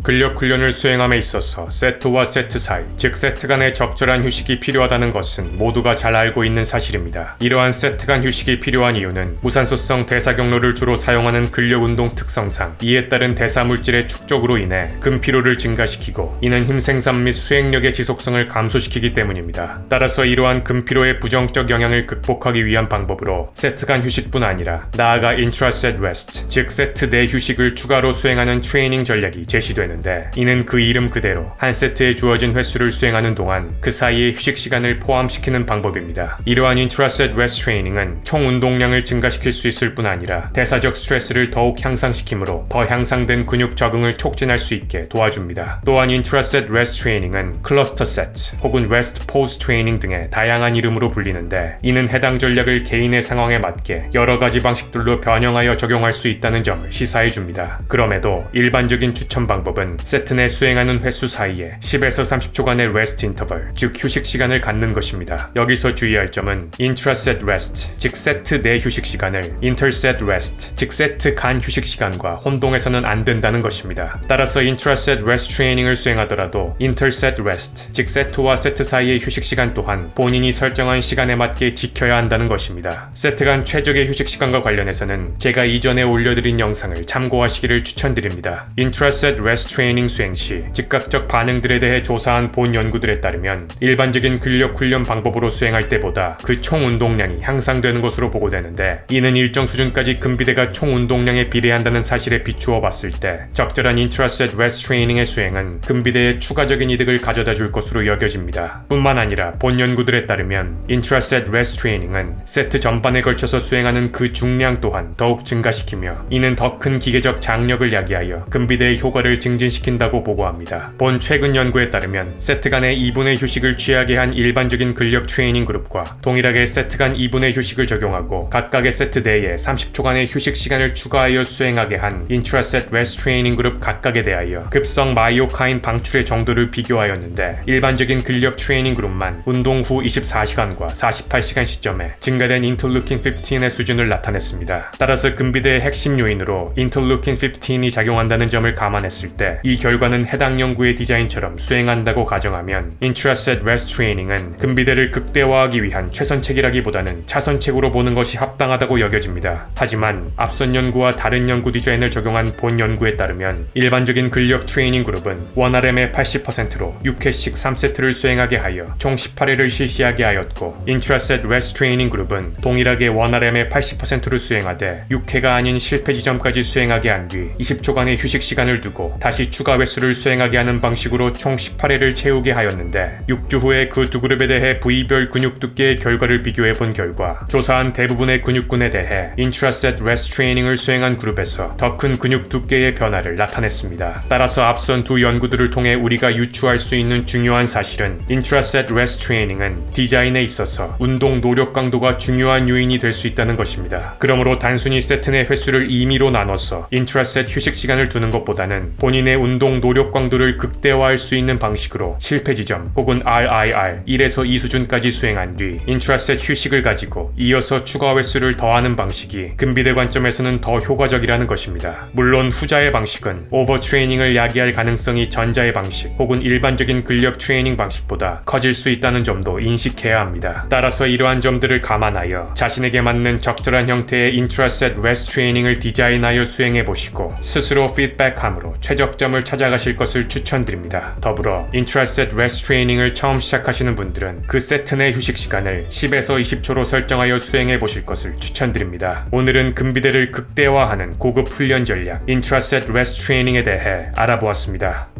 근력 훈련을 수행함에 있어서 세트와 세트 사이, 즉 세트 간의 적절한 휴식이 필요하다는 것은 모두가 잘 알고 있는 사실입니다. 이러한 세트 간 휴식이 필요한 이유는 무산소성 대사 경로를 주로 사용하는 근력 운동 특성상 이에 따른 대사 물질의 축적으로 인해 근피로를 증가시키고 이는 힘 생산 및 수행력의 지속성을 감소시키기 때문입니다. 따라서 이러한 근피로의 부정적 영향을 극복하기 위한 방법으로 세트 간 휴식뿐 아니라 나아가 intra-set rest, 즉 세트 내 휴식을 추가로 수행하는 트레이닝 전략이 제시되는데 이는 그 이름 그대로 한 세트에 주어진 횟수를 수행하는 동안 그 사이에 휴식 시간을 포함시키는 방법입니다. 이러한 intra-set rest 트레이닝은 총 운동량을 증가시킬 수 있을 뿐 아니라 대사적 스트레스를 더욱 향상시키므로 더 향상된 근육 적응을 촉진할 수 있게 도와줍니다. 또한 intra-set rest 트레이닝은 클러스터 세트 혹은 rest pose 트레이닝 등의 다양한 이름으로 불리는데 이는 해당 전략을 개인의 상황에 맞게 여러 가지 방식들로 변형하여 적용할 수 있다는 점을 시사해줍니다. 그럼에도 일반적인 추천 방법은 세트 내 수행하는 횟수 사이에 10에서 30초간의 레스트 인터벌, 즉 휴식 시간을 갖는 것입니다. 여기서 주의할 점은 intra-set rest, 즉 세트 내 휴식 시간을 inter-set rest, 즉 세트 간 휴식 시간과 혼동해서는 안 된다는 것입니다. 따라서 intra-set rest 트레이닝을 수행하더라도 inter-set rest, 즉 세트와 세트 사이의 휴식 시간 또한 본인이 설정한 시간에 맞게 지켜야 한다는 것입니다. 세트 간 최적의 휴식 시간과 관련해서는 제가 이전에 올려드린 영상을 참고하시기를 추천드립니다. intra-set rest 트레이닝 수행 시 즉각적 반응들에 대해 조사한 본 연구들에 따르면 일반적인 근력 훈련 방법으로 수행할 때보다 그 총 운동량이 향상되는 것으로 보고되는데 이는 일정 수준까지 근비대가 총 운동량에 비례한다는 사실에 비추어 봤을 때 적절한 intra-set rest 트레이닝의 수행은 근비대에 추가적인 이득을 가져다 줄 것으로 여겨집니다. 뿐만 아니라 본 연구들에 따르면 intra-set rest 트레이닝은 세트 전반에 걸쳐서 수행하는 그 중량 또한 더욱 증가시키며 이는 더 큰 기계적 장력을 야기하여 근비대의 효과를 증진시킨다고 보고합니다. 본 최근 연구에 따르면 세트 간의 2분의 휴식을 취하게 한 일반적인 근력 트레이닝 그룹과 동일하게 세트 간 2분의 휴식을 적용하고 각각의 세트 내에 30초간의 휴식 시간을 추가하여 수행하게 한 intra-set rest 트레이닝 그룹 각각에 대하여 급성 마이오카인 방출의 정도를 비교하였는데 일반적인 근력 트레이닝 그룹만 운동 후 24시간과 48시간 시점에 증가된 인터루킨 15의 수준을 나타냈습니다. 따라서 근비대의 핵심 요인으로 인터루킨 15이 작용한다는 점을 감안했을 때 이 결과는 해당 연구의 디자인처럼 수행한다고 가정하면 intra-set rest 트레이닝은 근비대를 극대화하기 위한 최선책이라기보다는 차선책으로 보는 것이 합당하다고 여겨집니다. 하지만 앞선 연구와 다른 연구 디자인을 적용한 본 연구에 따르면 일반적인 근력 트레이닝 그룹은 1RM의 80%로 6회씩 3세트를 수행하게 하여 총 18회를 실시하게 하였고 intra-set rest 트레이닝 그룹은 동일하게 1RM의 80%를 수행하되 6회가 아닌 실패 지점까지 수행하게 한 뒤 20초간의 휴식 시간을 두고 다시 추가 횟수를 수행하게 하는 방식으로 총 18회를 채우게 하였는데 6주 후에 그 두 그룹에 대해 부위별 근육 두께의 결과를 비교해 본 결과 조사한 대부분의 근육군에 대해 intra-set rest 트레이닝을 수행한 그룹에서 더 큰 근육 두께의 변화를 나타냈습니다. 따라서 앞선 두 연구들을 통해 우리가 유추할 수 있는 중요한 사실은 intra-set rest 트레이닝은 디자인에 있어서 운동 노력 강도가 중요한 요인이 될 수 있다는 것입니다. 그러므로 단순히 세트 내 횟수를 임의로 나눠서 intra-set 휴식 시간을 두는 것보다는 본인의 운동 노력 강도를 극대화할 수 있는 방식으로 실패 지점 혹은 RIR 1에서 2 수준까지 수행한 뒤 intra-set 휴식을 가지고 이어서 추가 횟수를 더하는 방식이 근비대 관점에서는 더 효과적이라는 것입니다. 물론 후자의 방식은 오버 트레이닝을 야기할 가능성이 전자의 방식 혹은 일반적인 근력 트레이닝 방식보다 커질 수 있다는 점도 인식해야 합니다. 따라서 이러한 점들을 감안하여 자신에게 맞는 적절한 형태의 intra-set rest 트레이닝을 디자인하여 수행해 보시고 스스로 피드백함으로 최적점을 찾아가실 것을 추천드립니다. 더불어 intra-set rest 트레이닝을 처음 시작하시는 분들은 그 세트 내 휴식 시간을 10에서 20초로 설정하여 수행해 보실 것을 추천드립니다. 오늘은 근비대를 극대화하는 고급 훈련 전략 intra-set rest 트레이닝에 대해 알아보았습니다.